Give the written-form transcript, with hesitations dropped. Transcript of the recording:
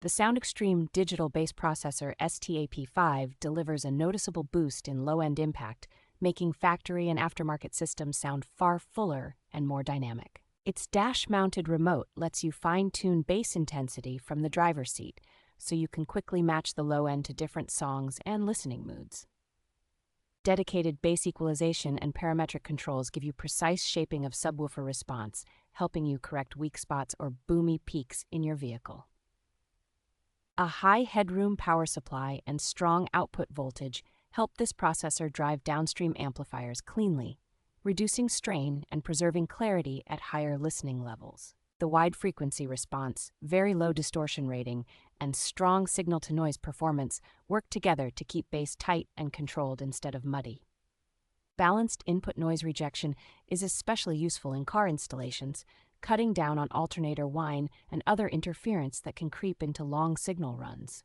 The SoundXtreme digital bass processor ST-AP5 delivers a noticeable boost in low-end impact, making factory and aftermarket systems sound far fuller and more dynamic. Its dash-mounted remote lets you fine-tune bass intensity from the driver's seat, so you can quickly match the low end to different songs and listening moods. Dedicated bass equalization and parametric controls give you precise shaping of subwoofer response, helping you correct weak spots or boomy peaks in your vehicle. A high headroom power supply and strong output voltage help this processor drive downstream amplifiers cleanly, reducing strain and preserving clarity at higher listening levels. The wide frequency response, very low distortion rating, and strong signal-to-noise performance work together to keep bass tight and controlled instead of muddy. Balanced input noise rejection is especially useful in car installations, cutting down on alternator whine and other interference that can creep into long signal runs.